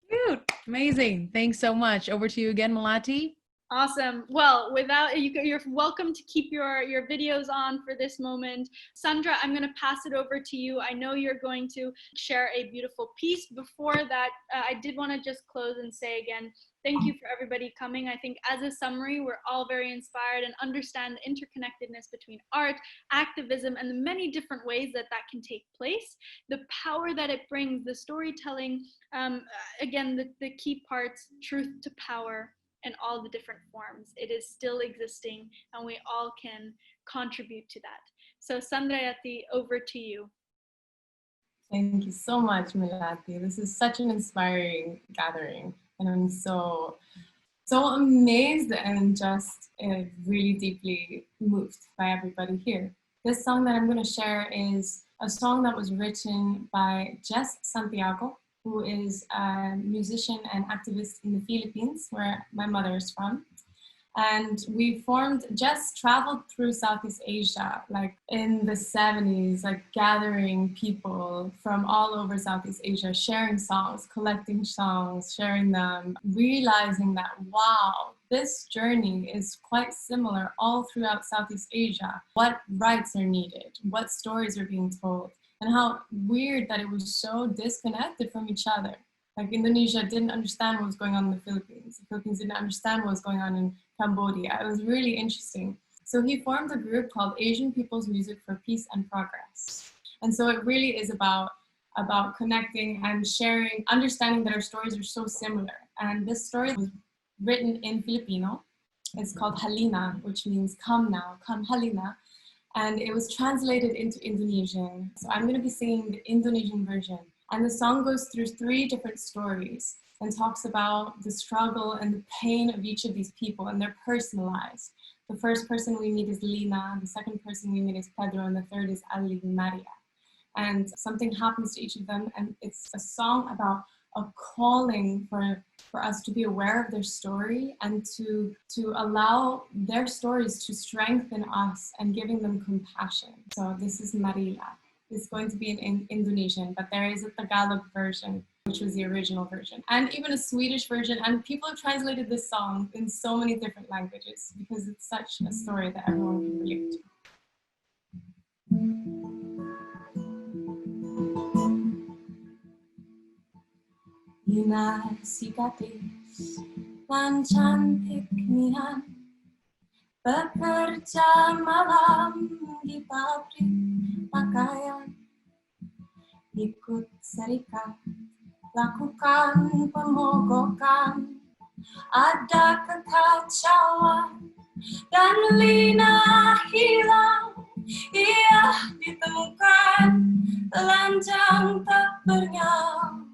Cute, amazing. Thanks so much. Over to you again, Melati. Awesome. Well, you're welcome to keep your videos on for this moment. Sandra, I'm going to pass it over to you. I know you're going to share a beautiful piece. Before that, I did want to just close and say again, thank you for everybody coming. I think as a summary, we're all very inspired and understand the interconnectedness between art, activism, and the many different ways that can take place. The power that it brings, the storytelling, again, the key parts, truth to power, and all the different forms. It is still existing, and we all can contribute to that. So Sandrayati, over to you. Thank you so much, Melati. This is such an inspiring gathering, and I'm so amazed and just really deeply moved by everybody here. This song that I'm going to share is a song that was written by Jess Santiago, who is a musician and activist in the Philippines, where my mother is from. And Jess traveled through Southeast Asia, like in the 70s, like gathering people from all over Southeast Asia, sharing songs, collecting songs, sharing them, realizing that, wow, this journey is quite similar all throughout Southeast Asia. What rights are needed? What stories are being told? And how weird that it was so disconnected from each other. Like Indonesia didn't understand what was going on in the Philippines. The Philippines didn't understand what was going on in Cambodia. It was really interesting. So he formed a group called Asian People's Music for Peace and Progress. And so it really is about about connecting and sharing, understanding that our stories are so similar. And this story was written in Filipino. It's called Halina, which means come now, come Halina. And it was translated into Indonesian. So I'm gonna be singing the Indonesian version. And the song goes through 3 different stories and talks about the struggle and the pain of each of these people, and they're personalized. The first person we meet is Lina, the second person we meet is Pedro, and the third is Ali Maria. And something happens to each of them, and it's a song about a calling for us to be aware of their story and to allow their stories to strengthen us and giving them compassion. So this is Marila. It's going to be in Indonesian, but there is a Tagalog version, which was the original version, and even a Swedish version. And people have translated this song in so many different languages because it's such a story that everyone can relate to. Yuna sikatis lan cantik nian, bekerja malam di pabrik pakaian, ikut serikat, lakukan pemogokan, ada kekacauan, dan Lina hilang, ia ditemukan, telanjang tak bernyawa.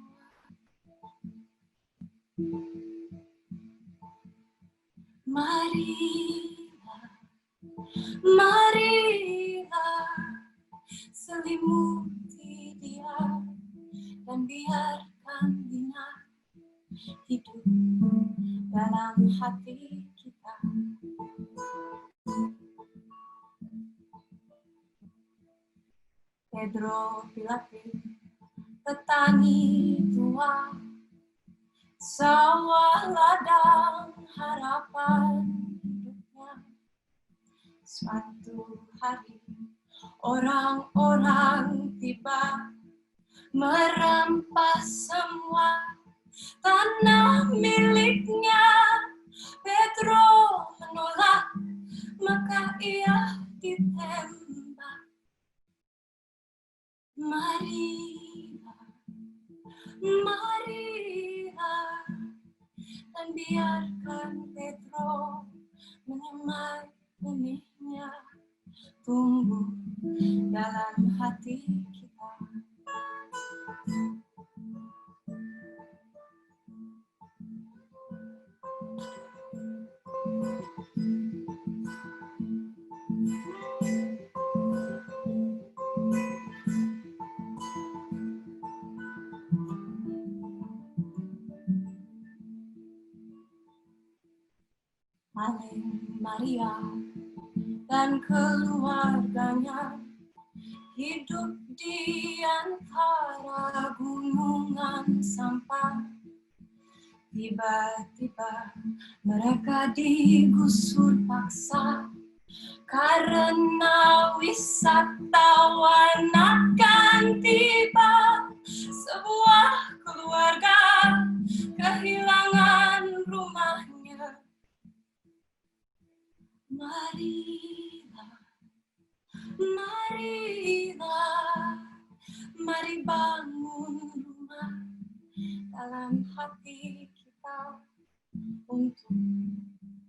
Marilah, marilah, selimuti dia dan biarkan Lina hidup dalam hati kita. Pedro Pilate, petani tua, sawah ladang harapan hidupnya. Suatu hari orang-orang tiba merampas semua tanah miliknya. Pedro menolak, maka ia ditembak. Marilah, marilah, dan biarkan Pedro menyemai benihnya tumbuh dalam hati kita. Ale Maria dan keluarganya hidup di antara gunungan sampah. Tiba-tiba mereka digusur paksa karena wisatawan akan tiba. Sebuah keluarga kehilangan rumahnya. Marilah, marilah, mari bangun rumah dalam hati kita untuk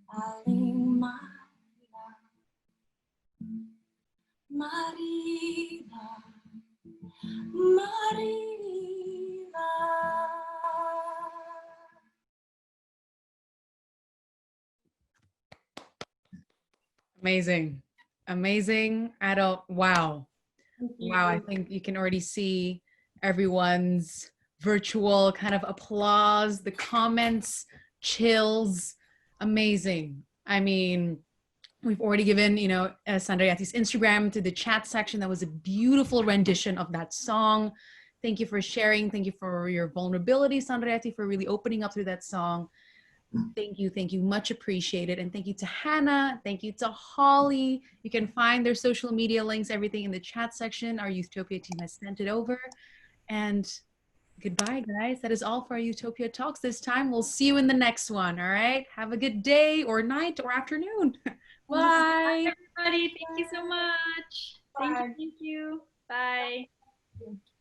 paling marilah. Marilah, marilah. Amazing. Amazing. Wow. Wow. I think you can already see everyone's virtual kind of applause, the comments, chills. Amazing. I mean, we've already given, Sandrayati's Instagram to the chat section. That was a beautiful rendition of that song. Thank you for sharing. Thank you for your vulnerability, Sandrayati, for really opening up through that song. Thank you. Much appreciated. And thank you to Hana. Thank you to Holley. You can find their social media links, everything in the chat section. Our Youthtopia team has sent it over. And goodbye, guys. That is all for our Youthtopia Talks this time. We'll see you in the next one. All right. Have a good day or night or afternoon. Bye. Bye, everybody. Thank you so much. Bye. Thank you. Bye. Thank you.